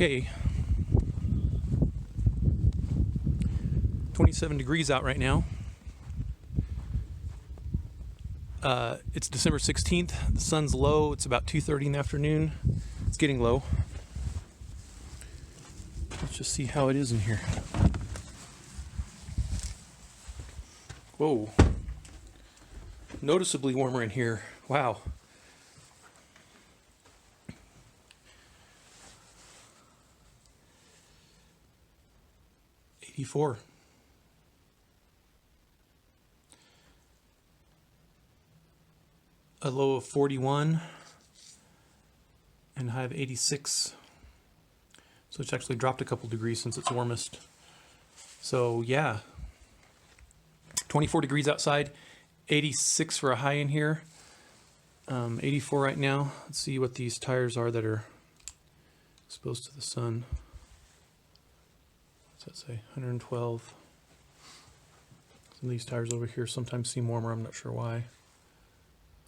Okay, 27 degrees out right now. It's December 16th. The sun's low. It's about 2:30 in the afternoon. It's getting low. Let's just see how it is in here. Whoa. Noticeably warmer in here. Wow. '84. A low of 41 and a high of 86. So it's actually dropped a couple degrees since it's warmest. So yeah, 24 degrees outside, 86 for a high in here, 84 right now. Let's see what these tires are that are exposed to the sun. What's that say? 112. Some of these tires over here sometimes seem warmer. I'm not sure why.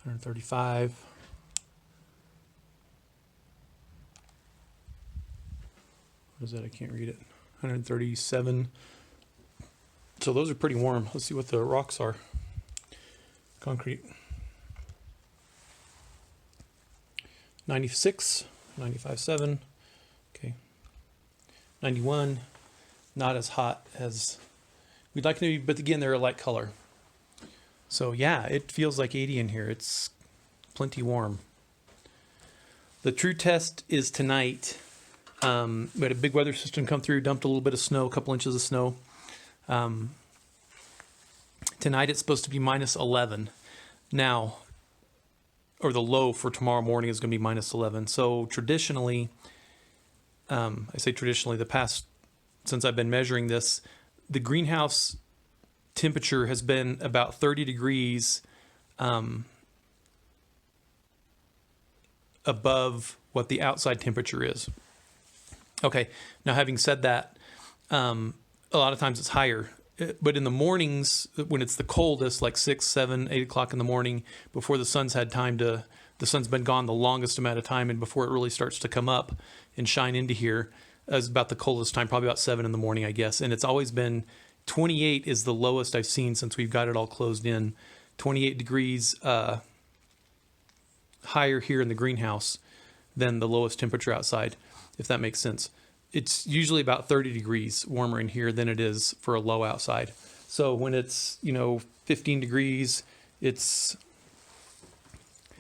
135. What is that? I can't read it. 137. So those are pretty warm. Let's see what the rocks are. Concrete. 96, 95.7. Okay. 91. Not as hot as we'd like to be, but again, they're a light color. So yeah, it feels like 80 in here. It's plenty warm. The true test is tonight. We had a big weather system come through, dumped a little bit of snow, a couple inches of snow. Tonight it's supposed to be minus 11. Now, or the low for tomorrow morning is going to be minus 11. So traditionally, I say traditionally, the past, since I've been measuring this, the greenhouse temperature has been about 30 degrees above what the outside temperature is. Okay, now having said that, a lot of times it's higher. But in the mornings, when it's the coldest, like 6, 7, 8 o'clock in the morning, before the sun's had time to, the sun's been gone the longest amount of time, and before it really starts to come up and shine into here, is about the coldest time, probably about 7 in the morning, I guess. And it's always been 28 is the lowest I've seen since we've got it all closed in. 28 degrees higher here in the greenhouse than the lowest temperature outside, if that makes sense. It's usually about 30 degrees warmer in here than it is for a low outside. So when it's, 15 degrees, it's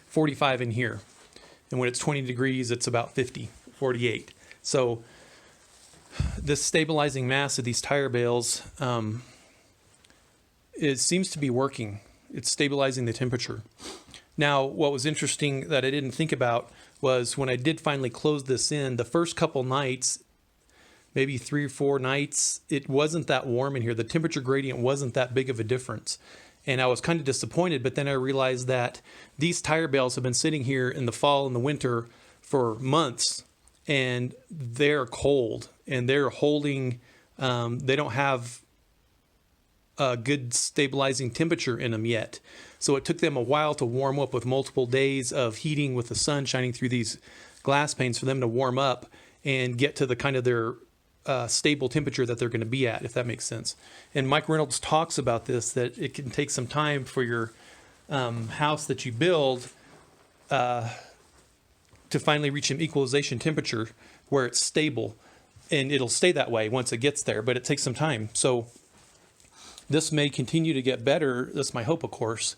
45 in here. And when it's 20 degrees, it's about 50, 48. So this stabilizing mass of these tire bales, it seems to be working. It's stabilizing the temperature. Now, what was interesting that I didn't think about was when I did finally close this in, the first couple nights, maybe 3 or 4 nights, it wasn't that warm in here. The temperature gradient wasn't that big of a difference. And I was kind of disappointed, but then I realized that these tire bales have been sitting here in the fall and the winter for months, and they're cold, and they're holding, they don't have a good stabilizing temperature in them yet. So it took them a while to warm up with multiple days of heating with the sun shining through these glass panes for them to warm up and get to the kind of their stable temperature that they're going to be at, if that makes sense. And Mike Reynolds talks about this, that it can take some time for your house that you build to finally reach an equalization temperature where it's stable, and it'll stay that way once it gets there, but it takes some time. So this may continue to get better. That's my hope, of course.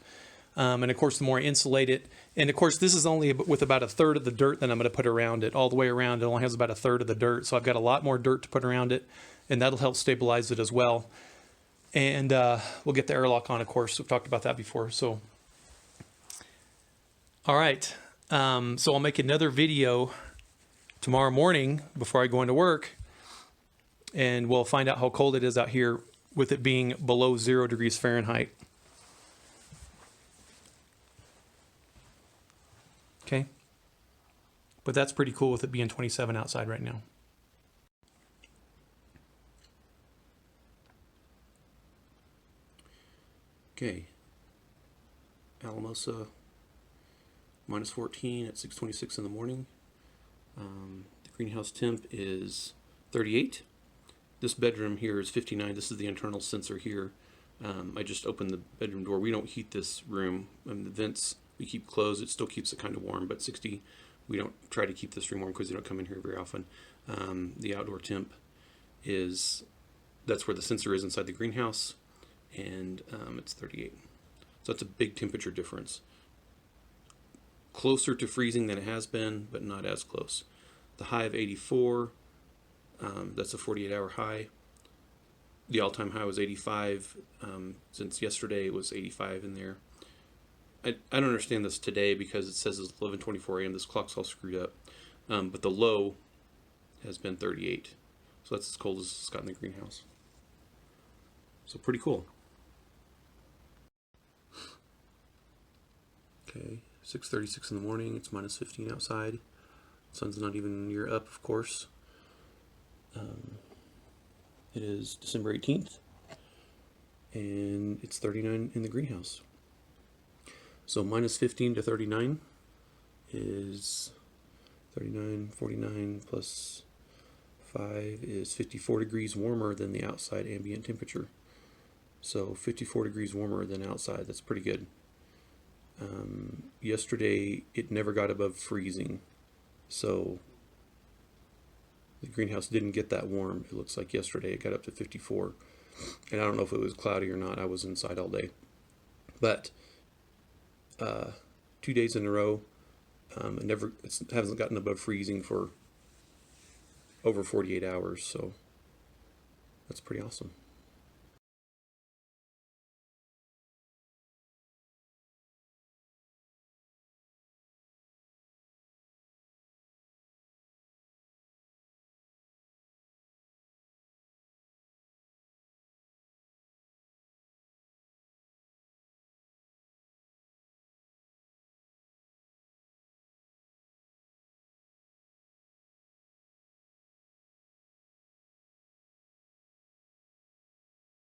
And of course, the more I insulate it, and of course, this is only with about a third of the dirt that I'm going to put around it. All the way around, it only has about a third of the dirt. So I've got a lot more dirt to put around it, and that'll help stabilize it as well. And we'll get the airlock on, of course. We've talked about that before. So, all right. So I'll make another video tomorrow morning before I go into work, and we'll find out how cold it is out here with it being below 0 degrees Fahrenheit. Okay, but that's pretty cool with it being 27 outside right now. Okay, Alamosa minus 14 at 6:26 in the morning. The Greenhouse temp is 38. This bedroom here is 59. This is the internal sensor here. I just opened the bedroom door. We don't heat this room. The vents we keep closed. It still keeps it kind of warm, but 60. We don't try to keep this room warm because they don't come in here very often. The outdoor temp is, that's where the sensor is inside the greenhouse, and it's 38. So that's a big temperature difference. Closer to freezing than it has been, but not as close. The high of 84, that's a 48-hour high. The all-time high was 85. Since yesterday, it was 85 in there. I don't understand this today because it says it's 11:24 a.m. This clock's all screwed up. But the low has been 38. So that's as cold as it's got in the greenhouse. So pretty cool. Okay, 6:36 in the morning. It's minus 15 outside. Sun's not even near up, of course. It is December 18th, and it's 39 in the greenhouse. So minus 15 to 39 is 39, 49 plus 5 is 54 degrees warmer than the outside ambient temperature. So 54 degrees warmer than outside. That's pretty good. Yesterday, it never got above freezing. So the greenhouse didn't get that warm. It looks like yesterday it got up to 54. And I don't know if it was cloudy or not. I was inside all day. But 2 days in a row, it hasn't gotten above freezing for over 48 hours. So that's pretty awesome.